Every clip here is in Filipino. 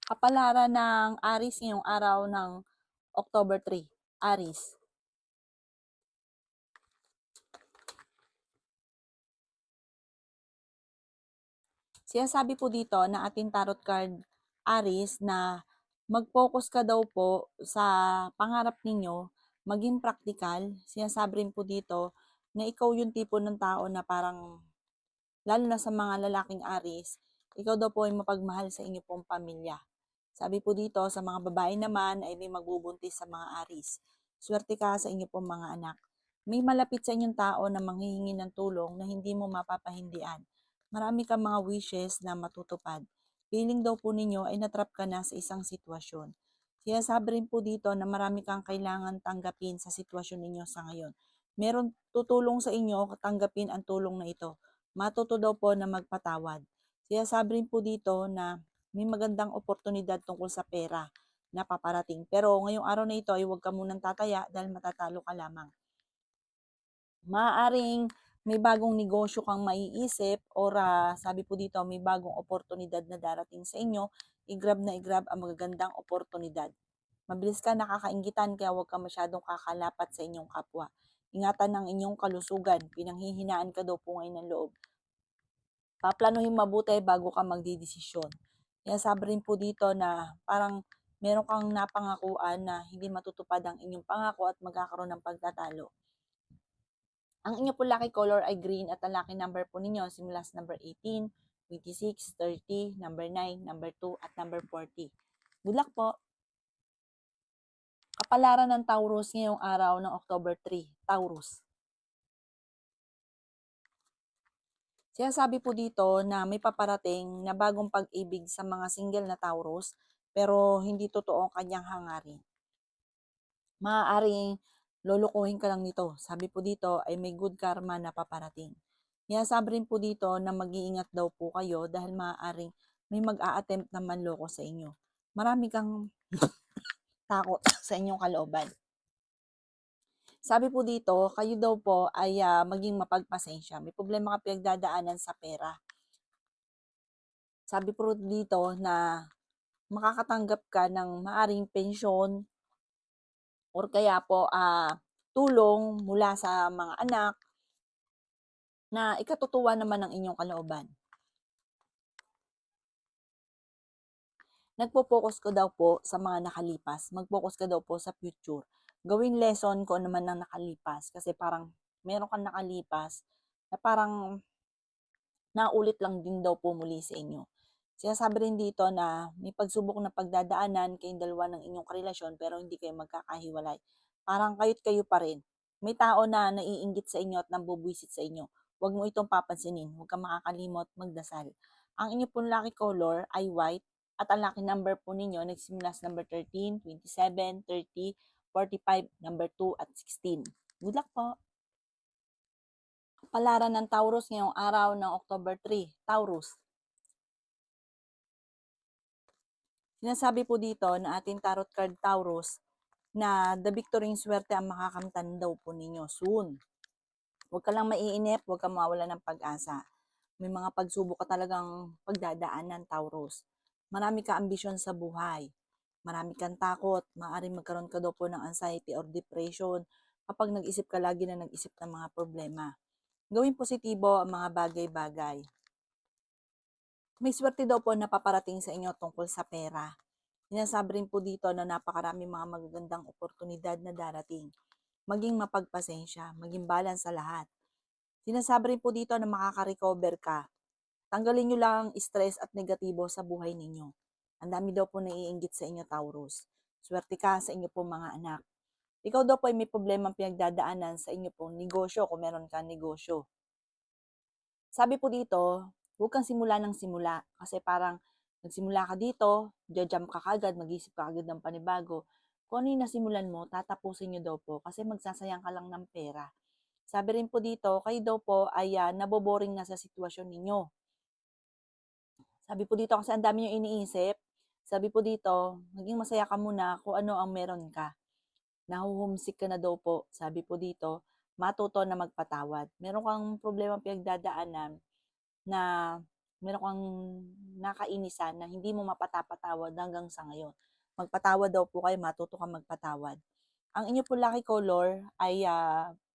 Kapalaran ng Aries ngayong araw ng October 3. Aries. Sinasabi po dito na ating tarot card Aries na mag-focus ka daw po sa pangarap ninyo, maging practical. Sinasabi rin po dito na ikaw yung tipo ng tao na parang, lalo na sa mga lalaking Aries, ikaw daw po ay mapagmahal sa inyo pong pamilya. Sabi po dito, sa mga babae naman ay may magbubuntis sa mga Aries. Swerte ka sa inyo pong mga anak. May malapit sa inyong tao na manghihingi ng tulong na hindi mo mapapahindian. Marami kang mga wishes na matutupad. Feeling daw po ninyo ay natrap ka na sa isang sitwasyon. Sinasabi rin po dito na marami kang kailangan tanggapin sa sitwasyon ninyo sa ngayon. Meron tutulong sa inyo, tanggapin ang tulong na ito. Matuto daw po na magpatawad. Sinasabi rin po dito na may magandang oportunidad tungkol sa pera na paparating. Pero ngayong araw na ito ay huwag ka munang tataya dahil matatalo ka lamang. Maaaring may bagong negosyo kang maiisip or sabi po dito may bagong oportunidad na darating sa inyo, i-grab na i-grab ang magagandang oportunidad. Mabilis ka nakakainggitan kaya huwag ka masyadong kakalapat sa inyong kapwa. Ingatan ang inyong kalusugan, pinanghihinaan ka daw po ngayon ng loob. Paplanuhin mabuti bago ka magdidesisyon. Kaya sabi rin po dito na parang meron kang napangakuan na hindi matutupad ang inyong pangako at magkakaroon ng pagtatalo. Ang inyo po lucky color ay green at ang lucky number po ninyo simula sa number 18, 26, 30, number 9, number 2 at number 40. Good luck po! Kapalaran ng Taurus ngayong araw ng October 3. Taurus. Sinasabi po dito na may paparating na bagong pag-ibig sa mga single na Taurus pero hindi totoo ang kanyang hangarin. Maaaring lulukuhin ka lang nito. Sabi po dito ay may good karma na paparating. Sinasabi rin po dito na mag-iingat daw po kayo dahil maaaring may mag-a-attempt na manloko sa inyo. Marami kang takot sa inyong kalooban. Sabi po dito, kayo daw po ay maging mapagpasensya. May problema ka pinagdadaanan sa pera. Sabi po dito na makakatanggap ka ng maaring pensyon or kaya po tulong mula sa mga anak na ikatutuwa naman ng inyong kalooban. Nagpo-focus ko daw po sa mga nakalipas. Mag-focus ka daw po sa future. Gawin lesson ko naman ng nakalipas kasi parang meron kang nakalipas na parang naulit lang din daw po muli sa inyo. Sinasabi rin dito na may pagsubok na pagdadaanan kayong dalawa ng inyong karelasyon pero hindi kayo magkakahiwalay. Parang kayo't kayo pa rin. May tao na naiinggit sa inyo at nambubwisit sa inyo. Huwag mo itong papansinin. Huwag kang makakalimot magdasal. Ang inyo pong lucky color ay white at ang lucky number po ninyo nagsimula sa number 13, 27, 30, 45, number 2 at 16. Good luck po! Kapalaran ng Taurus ngayong araw ng October 3. Taurus. Sinasabi po dito na ating tarot card Taurus na the victory yung swerte ang makakamtan daw po ninyo soon. Huwag ka lang maiinip, huwag kang mawala ng pag-asa. May mga pagsubok ka talagang pagdadaanan, Taurus. Marami ka ambisyon sa buhay. Marami kang takot. Maaaring magkaroon ka daw po ng anxiety or depression kapag nag-isip ka lagi na nag-isip ng mga problema. Gawin positibo ang mga bagay-bagay. May swerte daw po na paparating sa inyo tungkol sa pera. Sinasabi rin po dito na napakarami mga magagandang oportunidad na darating. Maging mapagpasensya, maging balance sa lahat. Sinasabi rin po dito na makaka-recover ka. Tanggalin nyo lang ang stress at negatibo sa buhay ninyo. Ang dami daw po naiinggit sa inyo, Taurus. Swerte ka sa inyo po mga anak. Ikaw daw po ay may problemang pinagdadaanan sa inyo pong negosyo kung meron kang negosyo. Sabi po dito, huwag kang simula ng simula kasi parang nagsimula ka dito, jump ka kagad, mag-isip ka agad ng panibago. Kung ano yung nasimulan mo, tatapusin nyo daw po kasi magsasayang ka lang ng pera. Sabi rin po dito, kayo daw po ay naboboring na sa sitwasyon ninyo. Sabi po dito kasi ang dami nyo iniisip. Sabi po dito, maging masaya ka muna kung ano ang meron ka. Nahuhumsik ka na daw po. Sabi po dito, matuto na magpatawad. Meron kang problema pinagdadaanan na meron kang nakainisan na hindi mo mapatapatawad hanggang sa ngayon. Magpatawad daw po kayo, matuto kang magpatawad. Ang inyo po lucky color ay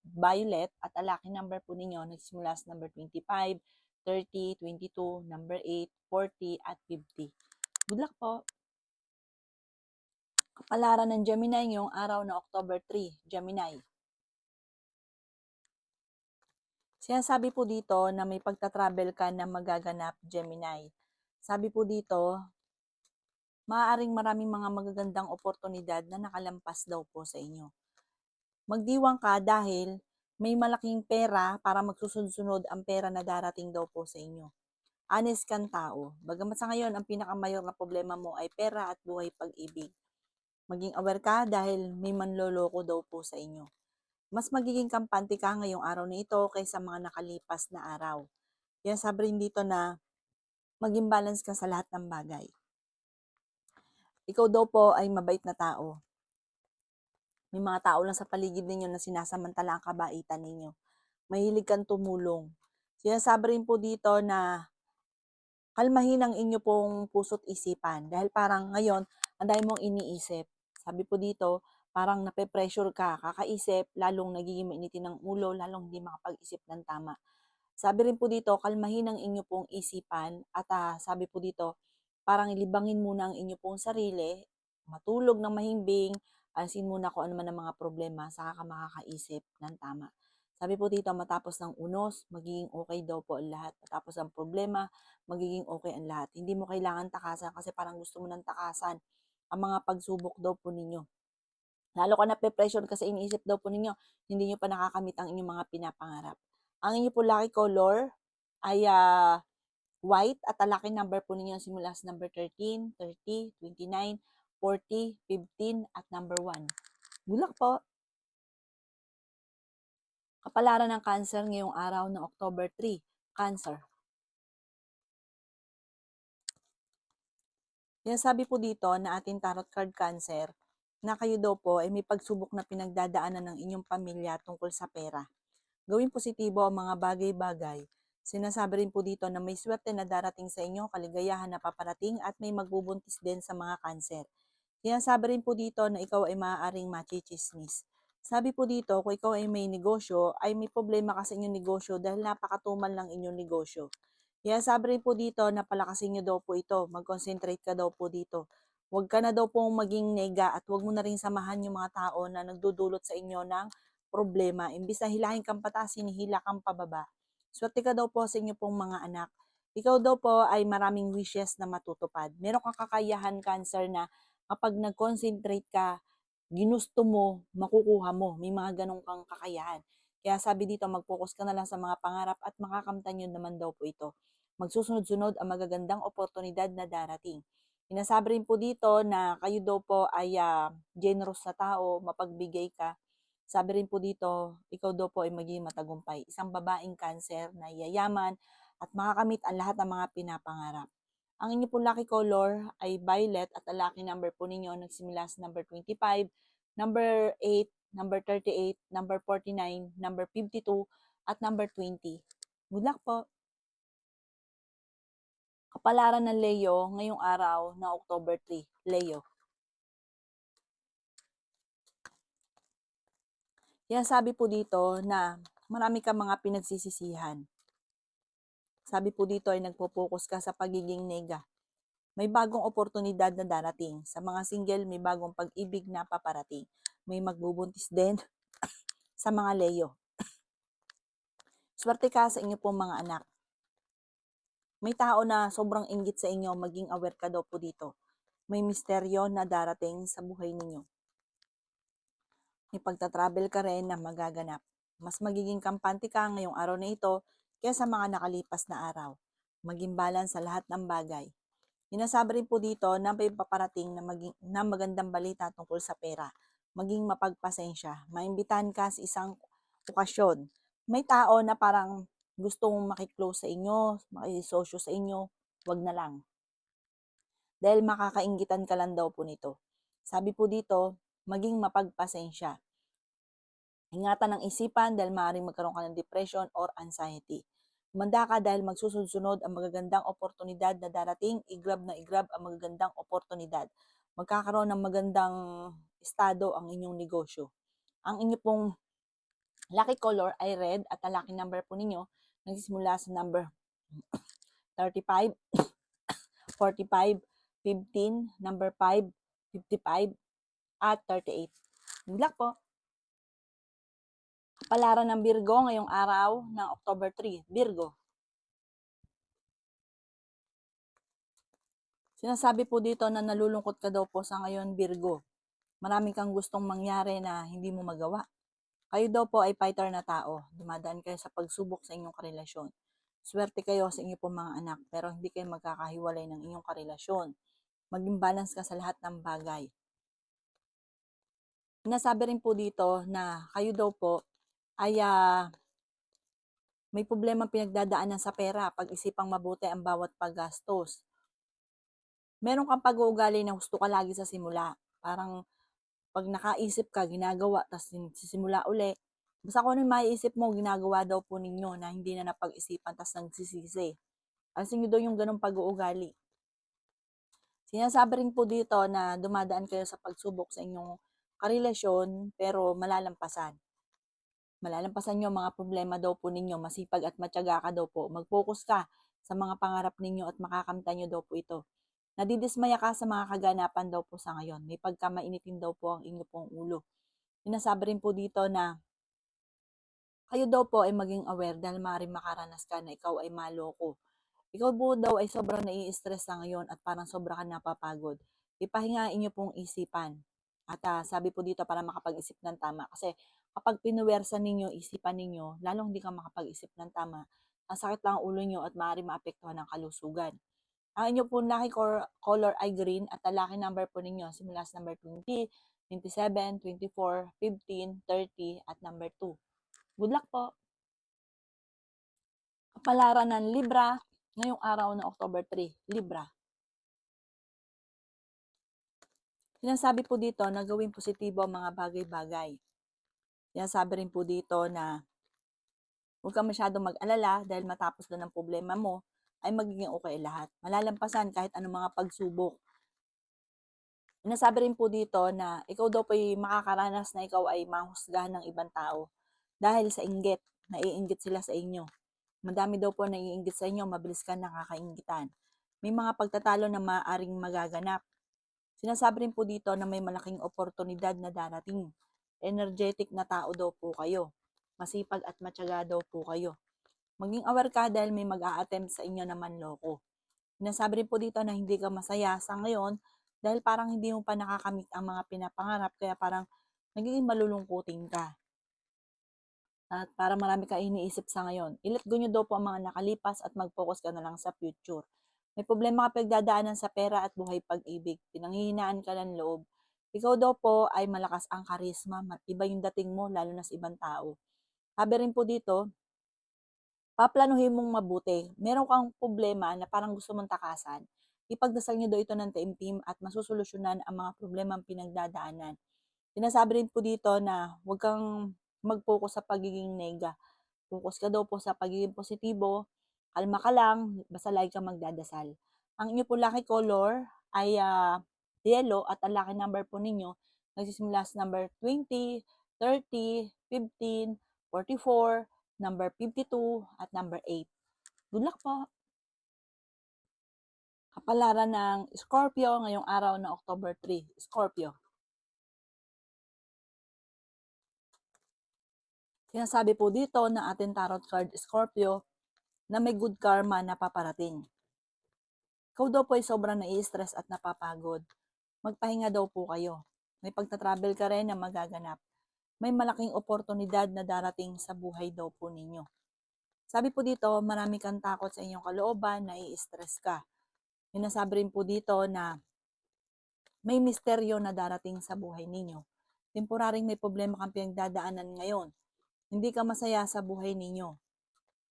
violet at ang lucky number po ninyo nagsimula sa number 25, 30, 22, number 8, 40 at 50. Good luck po! Kapalaran ng Gemini ngayong araw na October 3, Gemini. Sinasabi po dito na may pagta-travel ka na magaganap, Gemini. Sabi po dito, maaaring maraming mga magagandang oportunidad na nakalampas daw po sa inyo. Magdiwang ka dahil may malaking pera para magsusunod-sunod ang pera na darating daw po sa inyo. Honest kang tao. Bagamat sa ngayon, ang pinakamayor na problema mo ay pera at buhay pag-ibig. Maging aware ka dahil may manloloko daw po sa inyo. Mas magiging kampante ka ngayong araw na ito kaysa mga nakalipas na araw. Yan sabi rin dito na maging balance ka sa lahat ng bagay. Ikaw daw po ay mabait na tao. May mga tao lang sa paligid ninyo na sinasamantala ang kabaitan ninyo. Mahilig kang tumulong. Sinasabi rin po dito na kalmahin ang inyo pong puso't isipan. Dahil parang ngayon, ang dami mong iniisip. Sabi po dito, parang nape-pressure ka, kakaisip, lalong nagiging mainitin ng ulo, lalong hindi makapag-isip ng tama. Sabi rin po dito, kalmahin ang inyo pong isipan at sabi po dito, parang ilibangin muna ang inyo pong sarili, matulog ng mahimbing, alisin muna kung ano man ang mga problema, saka ka makakaisip ng tama. Sabi po dito, matapos ng unos, magiging okay daw po ang lahat. Matapos ang problema, magiging okay ang lahat. Hindi mo kailangan takasan kasi parang gusto mo ng takasan ang mga pagsubok daw po ninyo. Lalo ka nape-pressure kasi iniisip daw po ninyo, hindi nyo pa nakakamit ang inyong mga pinapangarap. Ang inyo po lucky color ay white at ang lucky number po ninyo simula sa number 13, 30, 29, 40, 15 at number 1. Good luck po! Kapalaran ng Cancer ngayong araw na October 3, Cancer. Yan sabi po dito na ating tarot card Cancer na kayo daw po ay may pagsubok na pinagdadaanan ng inyong pamilya tungkol sa pera. Gawing positibo ang mga bagay-bagay. Sinasabi rin po dito na may swerte na darating sa inyo, kaligayahan na paparating at may magbubuntis din sa mga Cancer. Sinasabi rin po dito na ikaw ay maaaring machichismis. Sabi po dito, kung ikaw ay may negosyo, ay may problema ka sa inyong negosyo dahil napakatumal ng inyong negosyo. Sabi rin po dito na palakasin nyo daw po ito, mag-concentrate ka daw po dito. Huwag ka na daw pong maging nega at huwag mo na rin samahan yung mga tao na nagdudulot sa inyo ng problema. Imbis na hilahin kang pataas, hinihila kang pababa. Swerte ka daw po sa inyo pong mga anak. Ikaw daw po ay maraming wishes na matutupad. Meron kang kakayahan, Cancer, na kapag nag-concentrate ka, ginusto mo, makukuha mo. May mga ganong kang kakayahan. Kaya sabi dito, mag-focus ka na lang sa mga pangarap at makakamtan yun naman daw po ito. Magsusunod-sunod ang magagandang oportunidad na darating. Sinasabi rin po dito na kayo daw po ay generous na tao, mapagbigay ka. Sabi rin po dito, ikaw daw po ay magiging matagumpay. Isang babaeng Cancer na yayaman at makakamit ang lahat ng mga pinapangarap. Ang inyo pong lucky color ay violet at ang lucky number po ninyo nagsimula sa number 25, number 8, number 38, number 49, number 52, at number 20. Good luck po! Kapalaran ng Leo ngayong araw na October 3, Leo. Yan sabi po dito na marami kang mga pinagsisisihan. Sabi po dito ay nagpo-focus ka sa pagiging nega. May bagong oportunidad na darating. Sa mga single, may bagong pag-ibig na paparating. May magbubuntis din sa mga Leo. Swerte ka sa inyo pong mga anak. May tao na sobrang inggit sa inyo, maging aware ka daw po dito. May misteryo na darating sa buhay ninyo. May pagta-travel ka rin na magaganap. Mas magiging kampante ka ngayong araw na ito kaysa mga nakalipas na araw. Maging balance sa lahat ng bagay. Sinasabi rin po dito na may paparating na magandang balita tungkol sa pera. Maging mapagpasensya. Maimbitahan ka sa isang okasyon. May tao na parang gustong makiklose sa inyo, makisosyo sa inyo, wag na lang. Dahil makakainggitan ka lang daw po nito. Sabi po dito, maging mapagpasensya. Ingatan ng isipan dahil maaaring magkaroon ka ng depression or anxiety. Manda ka dahil magsusunod ang magagandang oportunidad na darating, igrab na igrab ang magagandang oportunidad. Magkakaroon ng magandang estado ang inyong negosyo. Ang inyo pong lucky color ay red at ang lucky number po ninyo nagsisimula sa number 35, 45, 15, number 5, 55, at 38. Good luck po! Kapalaran ng Virgo ngayong araw ng October 3. Virgo. Sinasabi po dito na nalulungkot ka daw po sa ngayon, Virgo. Marami kang gustong mangyari na hindi mo magawa. Kayo daw po ay fighter na tao. Dumadaan kayo sa pagsubok sa inyong karelasyon. Swerte kayo sa inyong pong mga anak, pero hindi kayo magkakahiwalay ng inyong karelasyon. Maging balance ka sa lahat ng bagay. Sinasabi rin po dito na kayo daw po ay may problema pinagdadaanan sa pera. Pag-isipang mabuti ang bawat paggastos. Meron kang pag-uugali na gusto ka lagi sa simula. Parang pag nakaisip ka, ginagawa, tapos sisimula uli. Basta kung ano yung maiisip mo, ginagawa daw po ninyo na hindi na napag-isipan, tapos nagsisisi. Alisin nyo daw yung ganong pag-uugali. Sinasabi rin po dito na dumadaan kayo sa pagsubok sa inyong karelasyon, pero malalampasan. Malalampasan nyo mga problema daw po ninyo, masipag at matyaga ka daw po. Mag-focus ka sa mga pangarap ninyo at makakamtan nyo daw po ito. Nadidismaya ka sa mga kaganapan daw po sa ngayon. May pagkamainitin daw po ang inyo pong ulo. Sinasabi rin po dito na kayo daw po ay maging aware dahil maaaring makaranas ka na ikaw ay maloko. Ikaw po daw ay sobrang nai-stress sa ngayon at parang sobra ka napapagod. Ipahinga inyo pong isipan. At sabi po dito para makapag-isip ng tama. Kasi kapag pinuwersa ninyo, isipan ninyo, lalong hindi ka makapag-isip ng tama. Ang sakit lang ang ulo nyo at maaaring maapektuhan ng kalusugan. Ang inyo po lucky color ay green at ang lucky number po ninyo simula sa number 20, 27, 24, 15, 30 at number 2. Good luck po! Kapalaran ng Libra ngayong araw ng October 3, Libra. Sinasabi po dito na gawing positibo ang mga bagay-bagay. Sinasabi rin po dito na huwag kang masyadong mag-alala dahil matapos na ng problema mo ay magiging okay lahat. Malalampasan kahit anong mga pagsubok. Sinasabi rin po dito na ikaw daw po ay makakaranas na ikaw ay mahusgahan ng ibang tao dahil sa inggit. Naiinggit sila sa inyo. Madami daw po naiinggit sa inyo, mabilis ka nakakainggitan. May mga pagtatalo na maaaring magaganap. Sinasabi rin po dito na may malaking oportunidad na darating. Energetic na tao daw po kayo. Masipag at matyaga daw po kayo. Maging aware ka dahil may mag-a-attempt sa inyo na manloko. Sinasabi rin po dito na hindi ka masaya sa ngayon dahil parang hindi mo pa nakakamit ang mga pinapangarap kaya parang nagiging malulungkutin ka. At para marami ka iniisip sa ngayon. I-let go nyo daw po ang mga nakalipas at mag-focus ka na lang sa future. May problema ka pagdadaanan sa pera at buhay pag-ibig. Pinanghihinaan ka ng loob. Ikaw daw po ay malakas ang karisma. Iba yung dating mo, lalo na sa ibang tao. Sabi rin po dito, paplanuhin mong mabuti. Meron kang problema na parang gusto mong takasan. Ipagdasal nyo daw ito ng taimtim at masusolusyonan ang mga problema pinagdadaanan. Sinasabi rin po dito na huwag kang mag-focus sa pagiging nega. Focus ka daw po sa pagiging positibo. Kalma ka lang, basta lagi kang magdadasal. Ang inyo po lucky color ay yellow at ang lucky number po ninyo nagsisimula sa number 20, 30, 15, 44, number 52 at number 8. Good luck po! Kapalaran ng Scorpio ngayong araw ng October 3. Scorpio. Sinasabi po dito ng ating tarot card Scorpio na may good karma na paparating. Ikaw daw po ay sobrang nai-stress at napapagod. Magpahinga daw po kayo. May pagta-travel ka rin na magaganap. May malaking oportunidad na darating sa buhay daw po ninyo. Sabi po dito, marami kang takot sa inyong kalooban, nai-stress ka. Sinasabi rin po dito na may misteryo na darating sa buhay ninyo. Temporaring may problema kang pinagdadaanan ngayon. Hindi ka masaya sa buhay ninyo.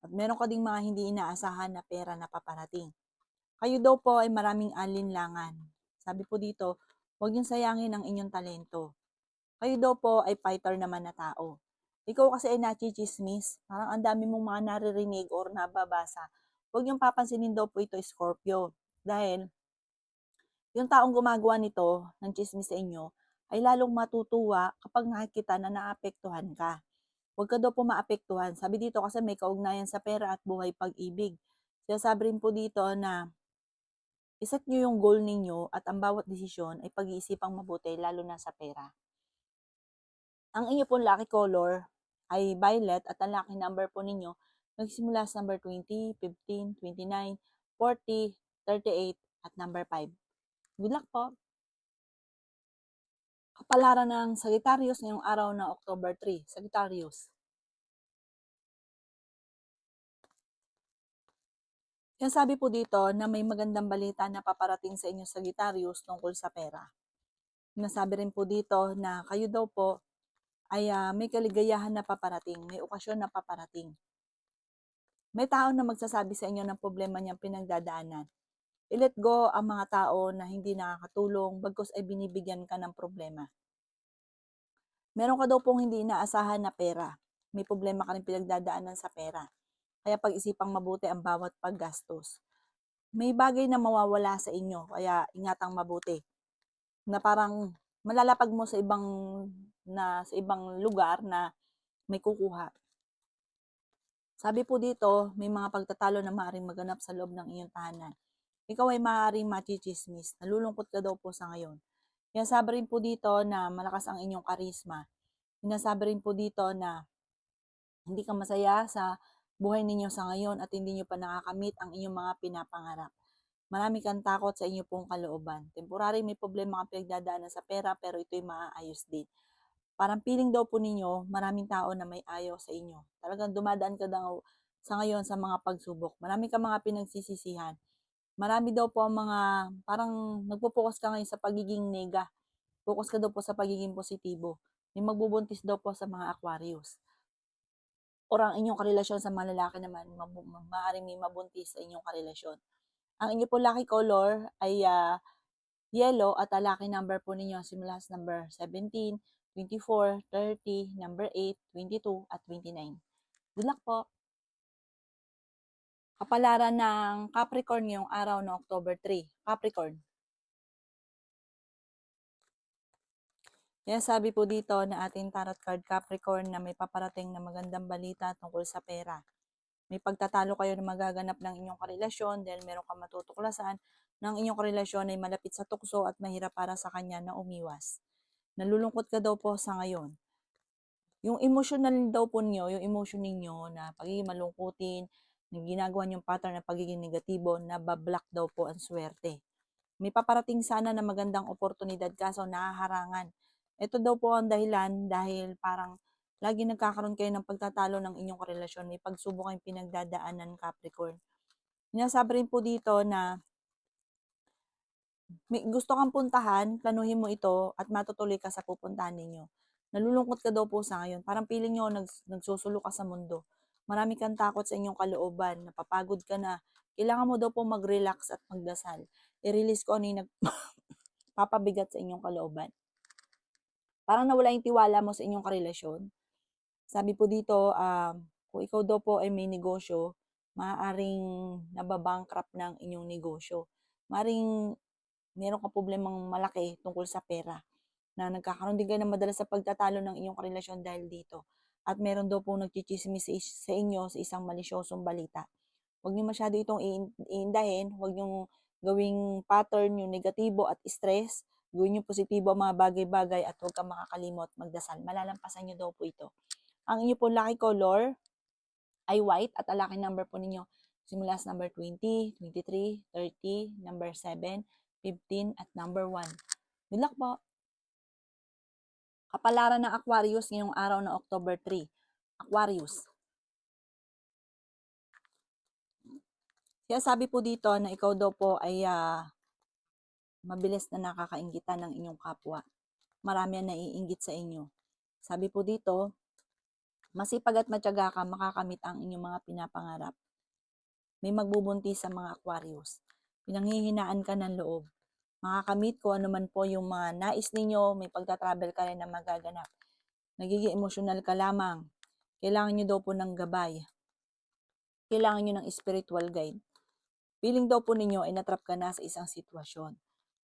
At meron ka ding mga hindi inaasahan na pera na paparating. Kayo daw po ay maraming alinlangan. Sabi po dito, huwag niyong sayangin ang inyong talento. Kayo daw po ay fighter naman na tao. Ikaw kasi ay nachichismis. Parang ang dami mong mga naririnig or nababasa. Huwag niyong papansinin daw po ito, Scorpio. Dahil yung taong gumagawa nito ng chismis sa inyo ay lalong matutuwa kapag nakikita na naapektuhan ka. Huwag ka daw po maapektuhan. Sabi dito kasi may kaugnayan sa pera at buhay pag-ibig. Sabi rin po dito na iset nyo yung goal ninyo at ang bawat desisyon ay pag-iisipang mabuti lalo na sa pera. Ang inyo pong lucky color ay violet at ang lucky number po ninyo nagsimula sa number 20, 15, 29, 40, 38 at number 5. Good luck po! Kapalaran ng Sagittarius ngayong araw ng October 3. Sagittarius. Yan sabi po dito na may magandang balita na paparating sa inyo Sagittarius tungkol sa pera. Nasabi rin po dito na kayo daw po ay may kaligayahan na paparating, may okasyon na paparating. May tao na magsasabi sa inyo ng problema niyang pinagdadaanan. I-let go ang mga tao na hindi nakakatulong bagkus ay binibigyan ka ng problema. Meron ka daw pong hindi inaasahan na pera. May problema ka rin pinagdadaanan sa pera. Kaya pag-isipang mabuti ang bawat paggastos. May bagay na mawawala sa inyo, kaya ingatang mabuti. Na parang malalapag mo sa ibang lugar na may kukuha. Sabi po dito, may mga pagtatalo na maaaring maganap sa loob ng iyong tahanan. Ikaw ay maaaring machichismis. Nalulungkot ka daw po sa ngayon. Kaya sabi rin po dito na malakas ang inyong karisma. Sinasabi rin po dito na hindi ka masaya sa buhay ninyo sa ngayon at hindi nyo pa nakakamit ang inyong mga pinapangarap. Marami kang takot sa inyo pong kalooban. Temporary may problema kang pinagdadaanan sa pera pero ito'y maaayos din. Parang feeling daw po ninyo, maraming tao na may ayaw sa inyo. Talagang dumadaan ka daw sa ngayon sa mga pagsubok. Marami ka mga pinagsisisihan. Marami daw po ang mga, parang nagpo-focus ka ngayon sa pagiging nega. Focus ka daw po sa pagiging positibo. May magbubuntis daw po sa mga Aquarius. Or ang inyong karelasyon sa mga lalaki naman, maaaring may mabuntis sa inyong karelasyon. Ang inyo po lucky color ay yellow at ang lucky number po ninyo simula sa number 17, 24, 30, number 8, 22 at 29. Good luck po! Kapalaran ng Capricorn ngayong araw ng October 3. Capricorn. Yan sabi po dito na ating tarot card Capricorn na may paparating na magandang balita tungkol sa pera. May pagtatalo kayo na magaganap ng inyong karelasyon dahil meron kang matutuklasan ng inyong karelasyon ay malapit sa tukso at mahirap para sa kanya na umiwas. Nalulungkot ka daw po sa ngayon. Yung emotional daw po niyo, yung emotion ninyo na pagiging malungkutin, yung ginagawa niyong pattern na pagiging negatibo, nabablock daw po ang swerte. May paparating sana na magandang oportunidad kaso nahaharangan. Ito daw po ang dahilan dahil parang lagi nagkakaroon kayo ng pagtatalo ng inyong karelasyon. May pagsubok kayong pinagdadaanan, Capricorn. Sinasabi rin po dito na may gusto kang puntahan, planuhin mo ito at matutuloy ka sa pupuntahan ninyo. Nalulungkot ka daw po sa ngayon. Parang feeling nyo nagsusulo ka sa mundo. Marami kang takot sa inyong kalooban. Napapagod ka na. Kailangan mo daw po mag-relax at magdasal. I-release ko ano yung nagpapabigat sa inyong kalooban. Parang nawala yung tiwala mo sa inyong karelasyon. Sabi po dito, kung ikaw daw po ay may negosyo, maaaring nababankrupt ng inyong negosyo. Maaaring meron ka problemang malaki tungkol sa pera na nagkakaroon din kayo ng madalas sa pagtatalo ng inyong karelasyon dahil dito. At meron daw po nagchichismis sa inyo sa isang malisyosong balita. Huwag niyo masyado itong iindahin, huwag niyo gawing pattern yung negatibo at stress. Gawin niyo positibo ang mga bagay-bagay at huwag kang makakalimot magdasal. Malalampasan niyo daw po ito. Ang inyo po lucky color ay white at ang lucky number po ninyo simula sa number 20, 23, 30, number 7, 15 at number 1. Good luck po! Kapalaran ng Aquarius ngayong araw ng October 3. Aquarius. Kaya sabi po dito na ikaw daw po ay mabilis na nakakainggitan ng inyong kapwa. Marami ang naiinggit sa inyo. Sabi po dito, masipag at matyaga ka, makakamit ang inyong mga pinapangarap. May magbubuntis sa mga Aquarius. Pinanghihinaan ka ng loob. Makakamit ko ano man po yung mga nais ninyo, may pagta-travel ka rin na magaganap. Nagiging emosyonal ka lamang. Kailangan nyo daw po ng gabay. Kailangan nyo ng spiritual guide. Feeling daw po ninyo ay natrap ka na sa isang sitwasyon.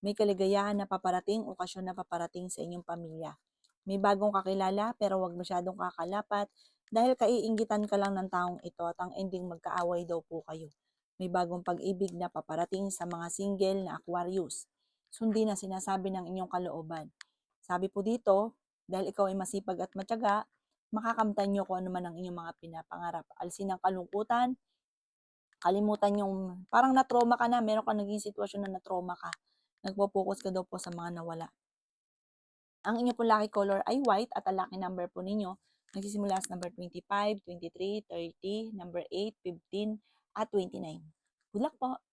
May kaligayahan na paparating, okasyon na paparating sa inyong pamilya. May bagong kakilala pero wag masyadong kakalapat dahil kaiinggitan ka lang ng taong ito at ang ending magkaaway daw po kayo. May bagong pag-ibig na paparating sa mga single na Aquarius. Sundin na sinasabi ng inyong kalooban. Sabi po dito, dahil ikaw ay masipag at matyaga, makakamtan nyo kung ano man ang inyong mga pinapangarap. Alisin ang kalungkutan, kalimutan yung, parang na-trauma ka na, meron ka naging sitwasyon na na-trauma ka. Nagpo-focus ka daw po sa mga nawala. Ang inyo pong lucky color ay white at ang lucky number po ninyo nagsisimula sa number 25, 23, 30, number 8, 15, at 29. Good luck po!